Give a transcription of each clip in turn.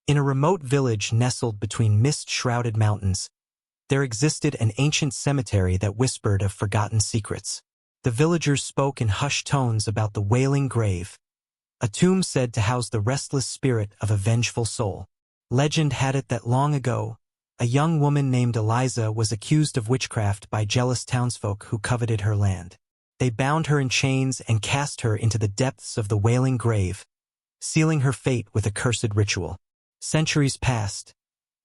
In a remote village nestled between mist-shrouded mountains, there existed an ancient cemetery that whispered of forgotten secrets. The villagers spoke in hushed tones about the wailing grave, a tomb said to house the restless spirit of a vengeful soul. Legend had it that long ago, a young woman named Eliza was accused of witchcraft by jealous townsfolk who coveted her land. They bound her in chains and cast her into the depths of the wailing grave, sealing her fate with a cursed ritual. Centuries passed,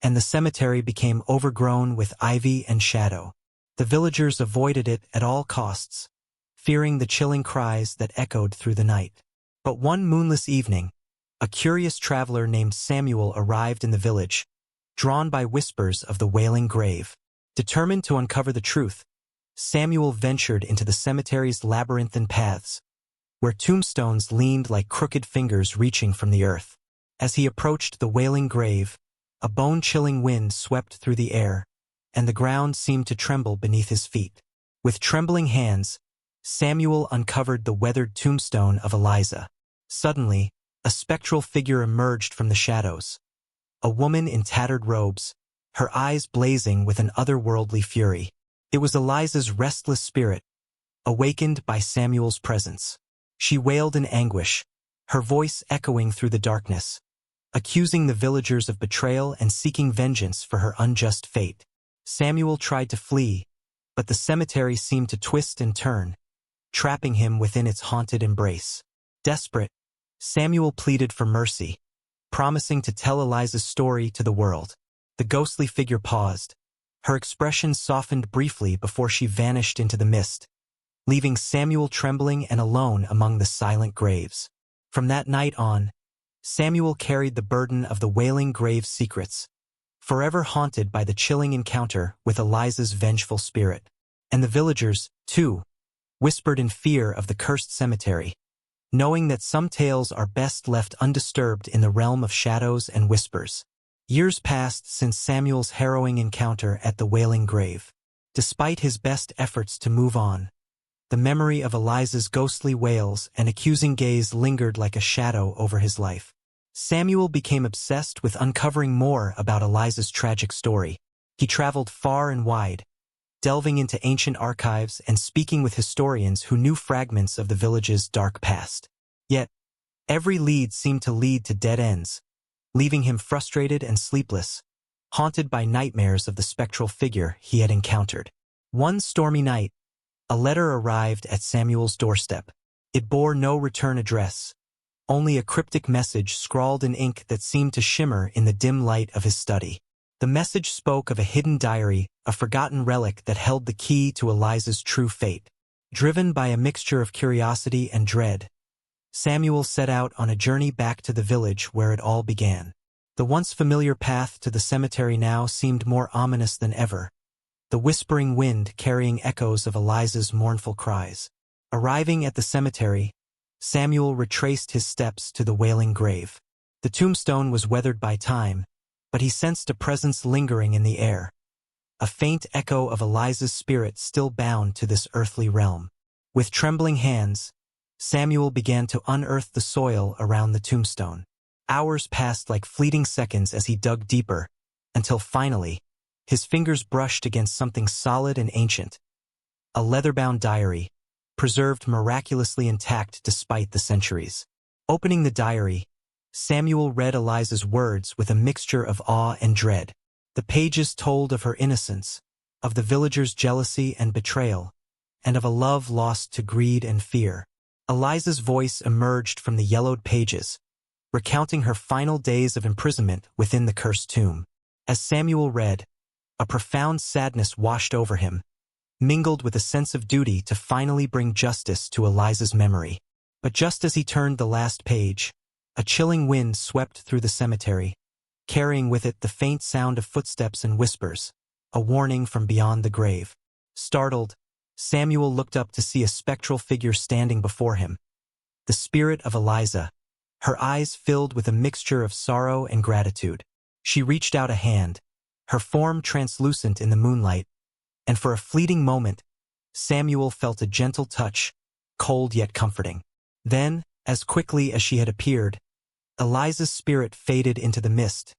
and the cemetery became overgrown with ivy and shadow. The villagers avoided it at all costs, fearing the chilling cries that echoed through the night. But one moonless evening, a curious traveler named Samuel arrived in the village, drawn by whispers of the wailing grave. Determined to uncover the truth, Samuel ventured into the cemetery's labyrinthine paths, where tombstones leaned like crooked fingers reaching from the earth. As he approached the wailing grave, a bone-chilling wind swept through the air, and the ground seemed to tremble beneath his feet. With trembling hands, Samuel uncovered the weathered tombstone of Eliza. Suddenly, a spectral figure emerged from the shadows. A woman in tattered robes, her eyes blazing with an otherworldly fury. It was Eliza's restless spirit, awakened by Samuel's presence. She wailed in anguish, her voice echoing through the darkness, accusing the villagers of betrayal and seeking vengeance for her unjust fate. Samuel tried to flee, but the cemetery seemed to twist and turn, trapping him within its haunted embrace. Desperate, Samuel pleaded for mercy, promising to tell Eliza's story to the world. The ghostly figure paused. Her expression softened briefly before she vanished into the mist, leaving Samuel trembling and alone among the silent graves. From that night on, Samuel carried the burden of the wailing grave's secrets, forever haunted by the chilling encounter with Eliza's vengeful spirit. And the villagers, too, whispered in fear of the cursed cemetery, knowing that some tales are best left undisturbed in the realm of shadows and whispers. Years passed since Samuel's harrowing encounter at the wailing grave. Despite his best efforts to move on, the memory of Eliza's ghostly wails and accusing gaze lingered like a shadow over his life. Samuel became obsessed with uncovering more about Eliza's tragic story. He traveled far and wide, delving into ancient archives and speaking with historians who knew fragments of the village's dark past. Yet, every lead seemed to lead to dead ends, leaving him frustrated and sleepless, haunted by nightmares of the spectral figure he had encountered. One stormy night, a letter arrived at Samuel's doorstep. It bore no return address, only a cryptic message scrawled in ink that seemed to shimmer in the dim light of his study. The message spoke of a hidden diary, a forgotten relic that held the key to Eliza's true fate. Driven by a mixture of curiosity and dread, Samuel set out on a journey back to the village where it all began. The once familiar path to the cemetery now seemed more ominous than ever, the whispering wind carrying echoes of Eliza's mournful cries. Arriving at the cemetery, Samuel retraced his steps to the wailing grave. The tombstone was weathered by time, but he sensed a presence lingering in the air, a faint echo of Eliza's spirit still bound to this earthly realm. With trembling hands, Samuel began to unearth the soil around the tombstone. Hours passed like fleeting seconds as he dug deeper, until finally, his fingers brushed against something solid and ancient, a leather-bound diary, preserved miraculously intact despite the centuries. Opening the diary, Samuel read Eliza's words with a mixture of awe and dread. The pages told of her innocence, of the villagers' jealousy and betrayal, and of a love lost to greed and fear. Eliza's voice emerged from the yellowed pages, recounting her final days of imprisonment within the cursed tomb. As Samuel read, a profound sadness washed over him, mingled with a sense of duty to finally bring justice to Eliza's memory. But just as he turned the last page, a chilling wind swept through the cemetery, carrying with it the faint sound of footsteps and whispers, a warning from beyond the grave. Startled, Samuel looked up to see a spectral figure standing before him, the spirit of Eliza, her eyes filled with a mixture of sorrow and gratitude. She reached out a hand, her form translucent in the moonlight, and for a fleeting moment, Samuel felt a gentle touch, cold yet comforting. Then, as quickly as she had appeared, Eliza's spirit faded into the mist,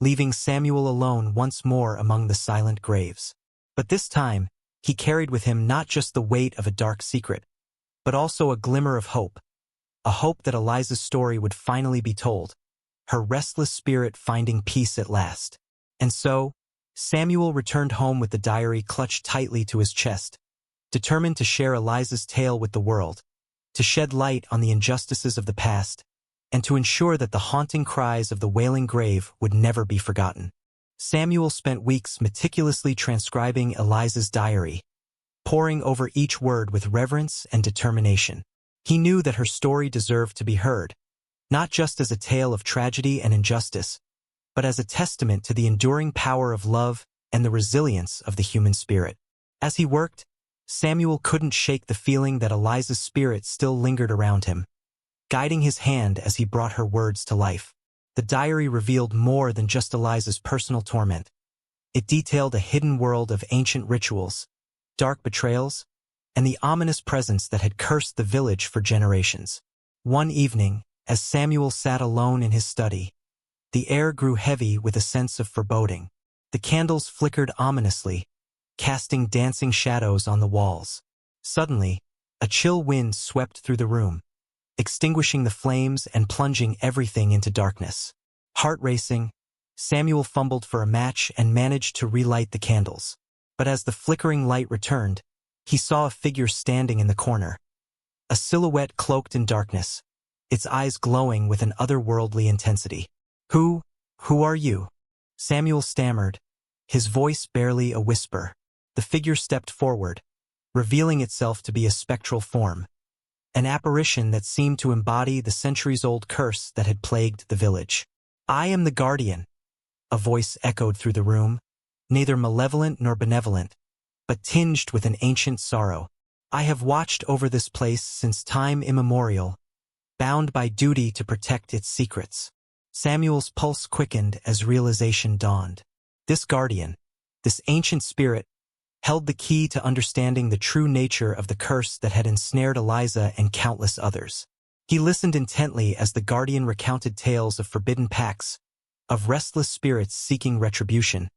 leaving Samuel alone once more among the silent graves. But this time, he carried with him not just the weight of a dark secret, but also a glimmer of hope, a hope that Eliza's story would finally be told, her restless spirit finding peace at last. And so, Samuel returned home with the diary clutched tightly to his chest, determined to share Eliza's tale with the world, to shed light on the injustices of the past, and to ensure that the haunting cries of the wailing grave would never be forgotten. Samuel spent weeks meticulously transcribing Eliza's diary, poring over each word with reverence and determination. He knew that her story deserved to be heard, not just as a tale of tragedy and injustice, but as a testament to the enduring power of love and the resilience of the human spirit. As he worked, Samuel couldn't shake the feeling that Eliza's spirit still lingered around him, guiding his hand as he brought her words to life. The diary revealed more than just Eliza's personal torment. It detailed a hidden world of ancient rituals, dark betrayals, and the ominous presence that had cursed the village for generations. One evening, as Samuel sat alone in his study, the air grew heavy with a sense of foreboding. The candles flickered ominously, casting dancing shadows on the walls. Suddenly, a chill wind swept through the room, extinguishing the flames and plunging everything into darkness. Heart racing, Samuel fumbled for a match and managed to relight the candles. But as the flickering light returned, he saw a figure standing in the corner, a silhouette cloaked in darkness, its eyes glowing with an otherworldly intensity. Who are you?" Samuel stammered, his voice barely a whisper. The figure stepped forward, revealing itself to be a spectral form, an apparition that seemed to embody the centuries-old curse that had plagued the village. "I am the Guardian," a voice echoed through the room, neither malevolent nor benevolent, but tinged with an ancient sorrow. "I have watched over this place since time immemorial, bound by duty to protect its secrets." Samuel's pulse quickened as realization dawned. This guardian, this ancient spirit, held the key to understanding the true nature of the curse that had ensnared Eliza and countless others. He listened intently as the guardian recounted tales of forbidden pacts, of restless spirits seeking retribution,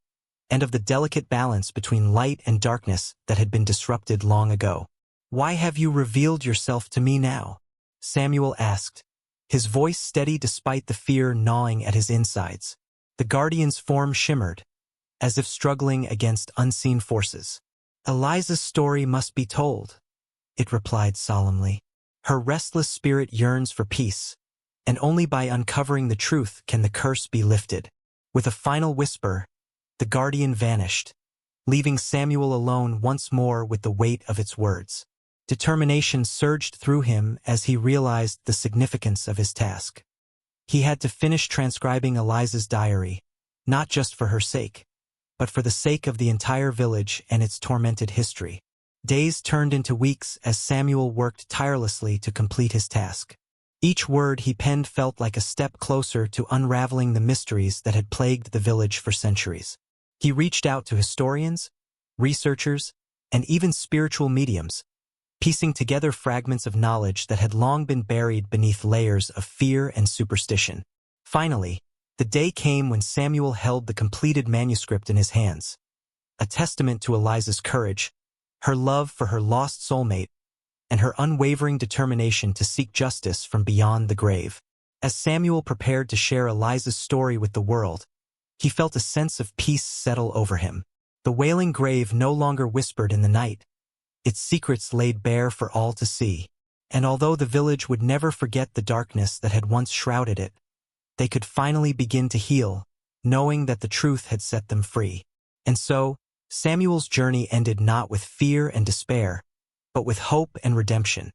and of the delicate balance between light and darkness that had been disrupted long ago. "Why have you revealed yourself to me now?" Samuel asked, his voice steady despite the fear gnawing at his insides. The guardian's form shimmered, as if struggling against unseen forces. "Eliza's story must be told," it replied solemnly. "Her restless spirit yearns for peace, and only by uncovering the truth can the curse be lifted." With a final whisper, the guardian vanished, leaving Samuel alone once more with the weight of its words. Determination surged through him as he realized the significance of his task. He had to finish transcribing Eliza's diary, not just for her sake, but for the sake of the entire village and its tormented history. Days turned into weeks as Samuel worked tirelessly to complete his task. Each word he penned felt like a step closer to unraveling the mysteries that had plagued the village for centuries. He reached out to historians, researchers, and even spiritual mediums, piecing together fragments of knowledge that had long been buried beneath layers of fear and superstition. Finally, the day came when Samuel held the completed manuscript in his hands, a testament to Eliza's courage, her love for her lost soulmate, and her unwavering determination to seek justice from beyond the grave. As Samuel prepared to share Eliza's story with the world, he felt a sense of peace settle over him. The wailing grave no longer whispered in the night, its secrets laid bare for all to see. And although the village would never forget the darkness that had once shrouded it, they could finally begin to heal, knowing that the truth had set them free. And so, Samuel's journey ended not with fear and despair, but with hope and redemption,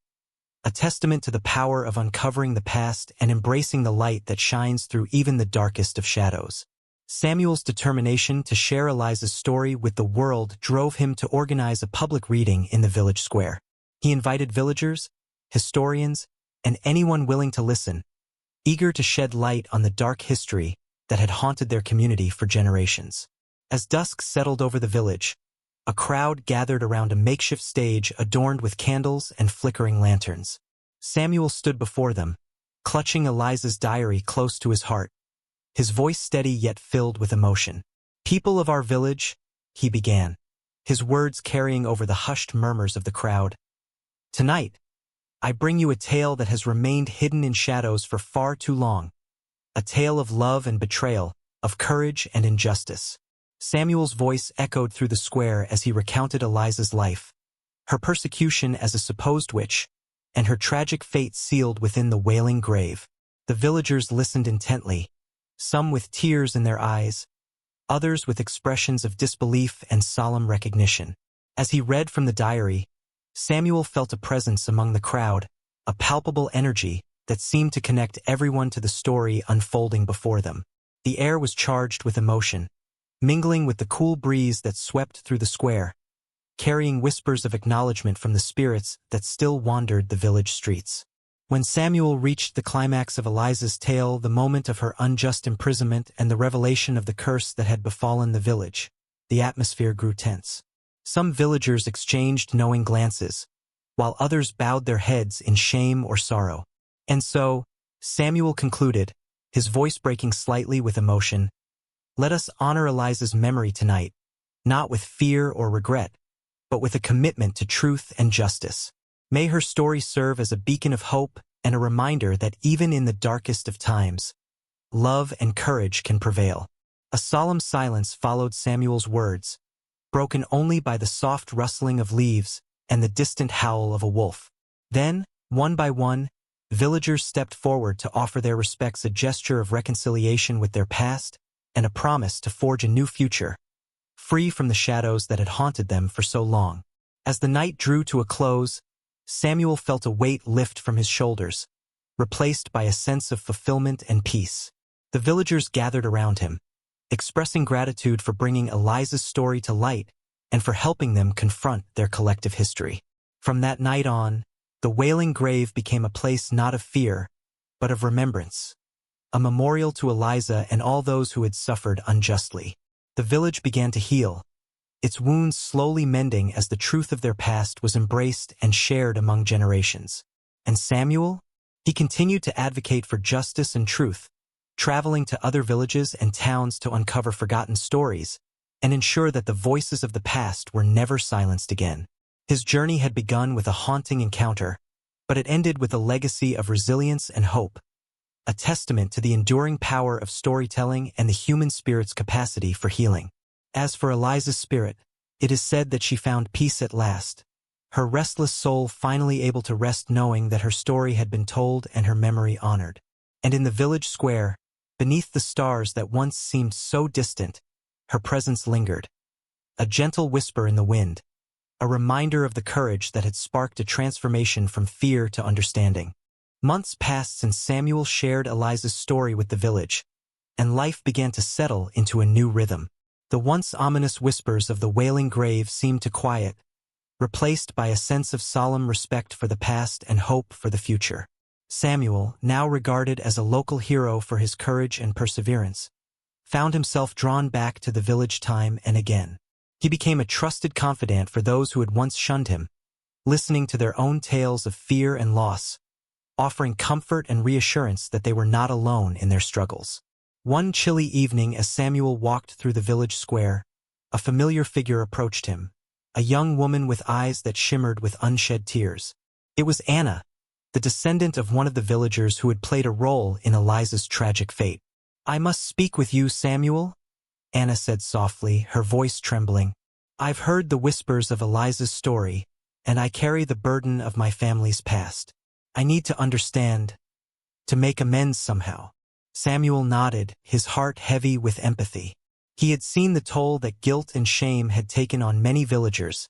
a testament to the power of uncovering the past and embracing the light that shines through even the darkest of shadows. Samuel's determination to share Eliza's story with the world drove him to organize a public reading in the village square. He invited villagers, historians, and anyone willing to listen, eager to shed light on the dark history that had haunted their community for generations. As dusk settled over the village, a crowd gathered around a makeshift stage adorned with candles and flickering lanterns. Samuel stood before them, clutching Eliza's diary close to his heart, his voice steady yet filled with emotion. "People of our village," he began, his words carrying over the hushed murmurs of the crowd. "Tonight, I bring you a tale that has remained hidden in shadows for far too long. A tale of love and betrayal, of courage and injustice." Samuel's voice echoed through the square as he recounted Eliza's life, her persecution as a supposed witch, and her tragic fate sealed within the wailing grave. The villagers listened intently, some with tears in their eyes, others with expressions of disbelief and solemn recognition. As he read from the diary, Samuel felt a presence among the crowd, a palpable energy that seemed to connect everyone to the story unfolding before them. The air was charged with emotion, mingling with the cool breeze that swept through the square, carrying whispers of acknowledgement from the spirits that still wandered the village streets. When Samuel reached the climax of Eliza's tale, the moment of her unjust imprisonment and the revelation of the curse that had befallen the village, the atmosphere grew tense. Some villagers exchanged knowing glances, while others bowed their heads in shame or sorrow. And so, Samuel concluded, his voice breaking slightly with emotion, "Let us honor Eliza's memory tonight, not with fear or regret, but with a commitment to truth and justice. May her story serve as a beacon of hope and a reminder that even in the darkest of times, love and courage can prevail." A solemn silence followed Samuel's words, broken only by the soft rustling of leaves and the distant howl of a wolf. Then, one by one, villagers stepped forward to offer their respects, a gesture of reconciliation with their past and a promise to forge a new future, free from the shadows that had haunted them for so long. As the night drew to a close, Samuel felt a weight lift from his shoulders, replaced by a sense of fulfillment and peace. The villagers gathered around him, expressing gratitude for bringing Eliza's story to light and for helping them confront their collective history. From that night on, the wailing grave became a place not of fear, but of remembrance, a memorial to Eliza and all those who had suffered unjustly. The village began to heal, its wounds slowly mending as the truth of their past was embraced and shared among generations. And Samuel? He continued to advocate for justice and truth, traveling to other villages and towns to uncover forgotten stories and ensure that the voices of the past were never silenced again. His journey had begun with a haunting encounter, but it ended with a legacy of resilience and hope, a testament to the enduring power of storytelling and the human spirit's capacity for healing. As for Eliza's spirit, it is said that she found peace at last, her restless soul finally able to rest knowing that her story had been told and her memory honored. And in the village square, beneath the stars that once seemed so distant, her presence lingered, a gentle whisper in the wind, a reminder of the courage that had sparked a transformation from fear to understanding. Months passed since Samuel shared Eliza's story with the village, and life began to settle into a new rhythm. The once ominous whispers of the wailing grave seemed to quiet, replaced by a sense of solemn respect for the past and hope for the future. Samuel, now regarded as a local hero for his courage and perseverance, found himself drawn back to the village time and again. He became a trusted confidant for those who had once shunned him, listening to their own tales of fear and loss, offering comfort and reassurance that they were not alone in their struggles. One chilly evening as Samuel walked through the village square, a familiar figure approached him, a young woman with eyes that shimmered with unshed tears. It was Anna, the descendant of one of the villagers who had played a role in Eliza's tragic fate. "I must speak with you, Samuel," Anna said softly, her voice trembling. "I've heard the whispers of Eliza's story, and I carry the burden of my family's past. I need to understand, to make amends somehow." Samuel nodded, his heart heavy with empathy. He had seen the toll that guilt and shame had taken on many villagers,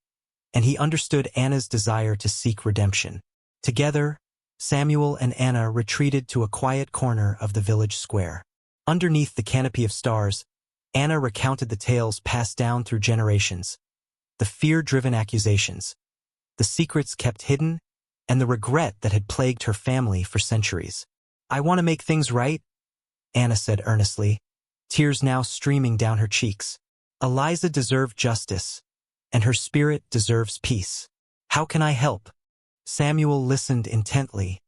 and he understood Anna's desire to seek redemption. Together, Samuel and Anna retreated to a quiet corner of the village square. Underneath the canopy of stars, Anna recounted the tales passed down through generations, the fear-driven accusations, the secrets kept hidden, and the regret that had plagued her family for centuries. "I want to make things right," Anna said earnestly, tears now streaming down her cheeks. "Eliza deserved justice, and her spirit deserves peace. How can I help?" Samuel listened intently,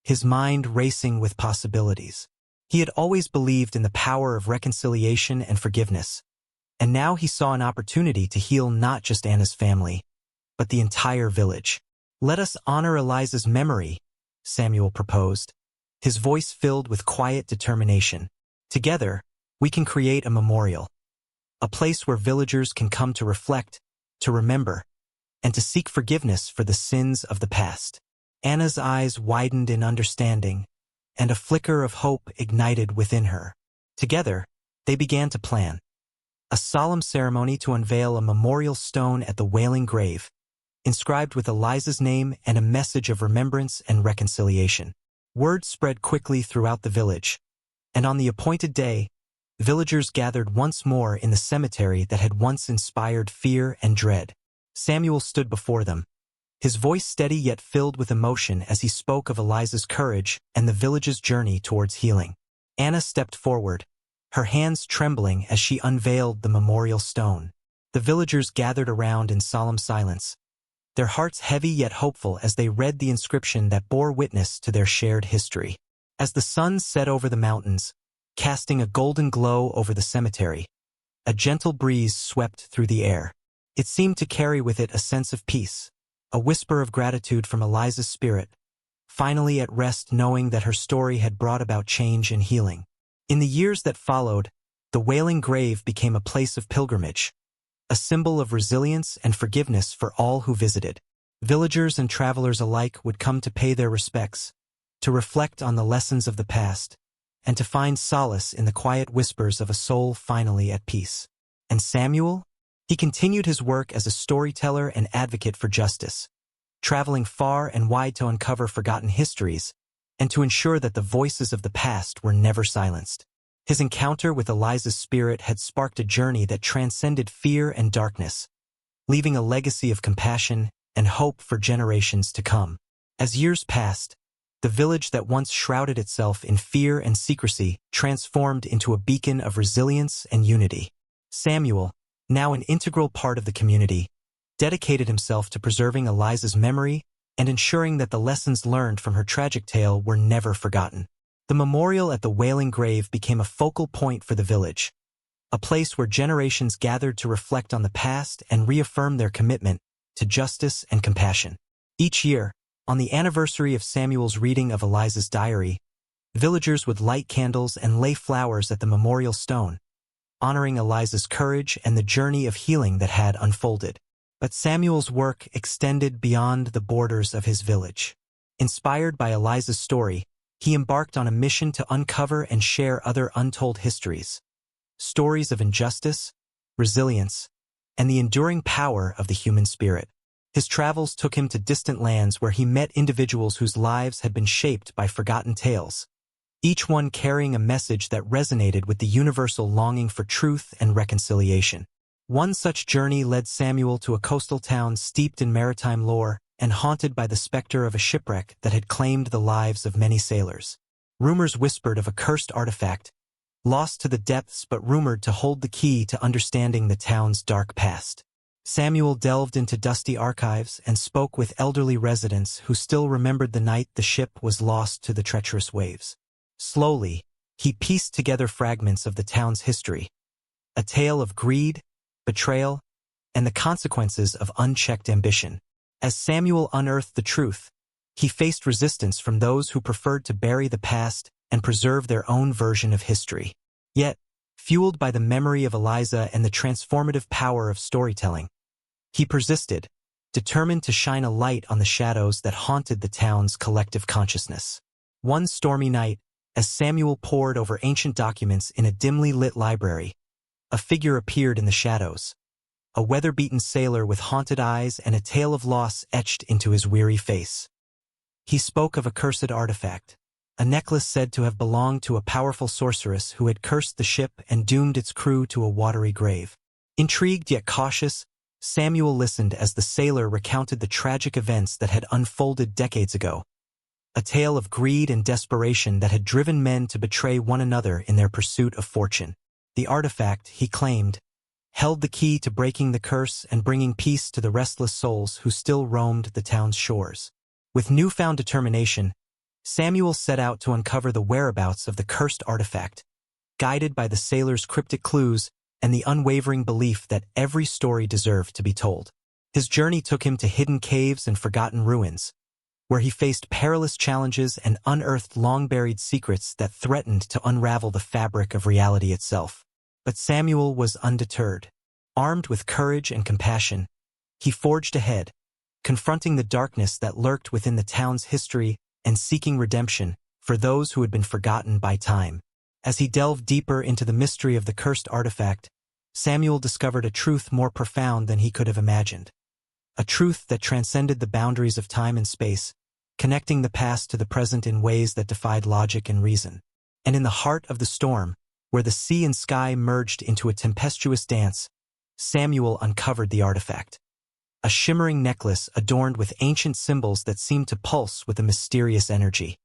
his mind racing with possibilities. He had always believed in the power of reconciliation and forgiveness, and now he saw an opportunity to heal not just Anna's family, but the entire village. "Let us honor Eliza's memory," Samuel proposed, his voice filled with quiet determination. "Together, we can create a memorial, a place where villagers can come to reflect, to remember, and to seek forgiveness for the sins of the past." Anna's eyes widened in understanding, and a flicker of hope ignited within her. Together, they began to plan a solemn ceremony to unveil a memorial stone at the Wailing Grave, inscribed with Eliza's name and a message of remembrance and reconciliation. Word spread quickly throughout the village, and on the appointed day, villagers gathered once more in the cemetery that had once inspired fear and dread. Samuel stood before them, his voice steady yet filled with emotion as he spoke of Eliza's courage and the village's journey towards healing. Anna stepped forward, her hands trembling as she unveiled the memorial stone. The villagers gathered around in solemn silence, their hearts heavy yet hopeful as they read the inscription that bore witness to their shared history. As the sun set over the mountains, casting a golden glow over the cemetery, a gentle breeze swept through the air. It seemed to carry with it a sense of peace, a whisper of gratitude from Eliza's spirit, finally at rest knowing that her story had brought about change and healing. In the years that followed, the Wailing Grave became a place of pilgrimage, a symbol of resilience and forgiveness for all who visited. Villagers and travelers alike would come to pay their respects, to reflect on the lessons of the past, and to find solace in the quiet whispers of a soul finally at peace. And Samuel? He continued his work as a storyteller and advocate for justice, traveling far and wide to uncover forgotten histories and to ensure that the voices of the past were never silenced. His encounter with Eliza's spirit had sparked a journey that transcended fear and darkness, leaving a legacy of compassion and hope for generations to come. As years passed, the village that once shrouded itself in fear and secrecy transformed into a beacon of resilience and unity. Samuel, now an integral part of the community, dedicated himself to preserving Eliza's memory and ensuring that the lessons learned from her tragic tale were never forgotten. The memorial at the Wailing Grave became a focal point for the village, a place where generations gathered to reflect on the past and reaffirm their commitment to justice and compassion. Each year, on the anniversary of Samuel's reading of Eliza's diary, villagers would light candles and lay flowers at the memorial stone, honoring Eliza's courage and the journey of healing that had unfolded. But Samuel's work extended beyond the borders of his village. Inspired by Eliza's story, he embarked on a mission to uncover and share other untold histories, stories of injustice, resilience, and the enduring power of the human spirit. His travels took him to distant lands where he met individuals whose lives had been shaped by forgotten tales, each one carrying a message that resonated with the universal longing for truth and reconciliation. One such journey led Samuel to a coastal town steeped in maritime lore and haunted by the specter of a shipwreck that had claimed the lives of many sailors. Rumors whispered of a cursed artifact, lost to the depths but rumored to hold the key to understanding the town's dark past. Samuel delved into dusty archives and spoke with elderly residents who still remembered the night the ship was lost to the treacherous waves. Slowly, he pieced together fragments of the town's history, a tale of greed, betrayal, and the consequences of unchecked ambition. As Samuel unearthed the truth, he faced resistance from those who preferred to bury the past and preserve their own version of history. Yet, fueled by the memory of Eliza and the transformative power of storytelling, he persisted, determined to shine a light on the shadows that haunted the town's collective consciousness. One stormy night, as Samuel pored over ancient documents in a dimly lit library, a figure appeared in the shadows, a weather-beaten sailor with haunted eyes and a tale of loss etched into his weary face. He spoke of a cursed artifact, a necklace said to have belonged to a powerful sorceress who had cursed the ship and doomed its crew to a watery grave. Intrigued yet cautious, Samuel listened as the sailor recounted the tragic events that had unfolded decades ago, a tale of greed and desperation that had driven men to betray one another in their pursuit of fortune. The artifact, he claimed, held the key to breaking the curse and bringing peace to the restless souls who still roamed the town's shores. With newfound determination, Samuel set out to uncover the whereabouts of the cursed artifact, guided by the sailor's cryptic clues and the unwavering belief that every story deserved to be told. His journey took him to hidden caves and forgotten ruins, where he faced perilous challenges and unearthed long-buried secrets that threatened to unravel the fabric of reality itself. But Samuel was undeterred. Armed with courage and compassion, he forged ahead, confronting the darkness that lurked within the town's history and seeking redemption for those who had been forgotten by time. As he delved deeper into the mystery of the cursed artifact, Samuel discovered a truth more profound than he could have imagined. A truth that transcended the boundaries of time and space, connecting the past to the present in ways that defied logic and reason. And in the heart of the storm, where the sea and sky merged into a tempestuous dance, Samuel uncovered the artifact. A shimmering necklace adorned with ancient symbols that seemed to pulse with a mysterious energy.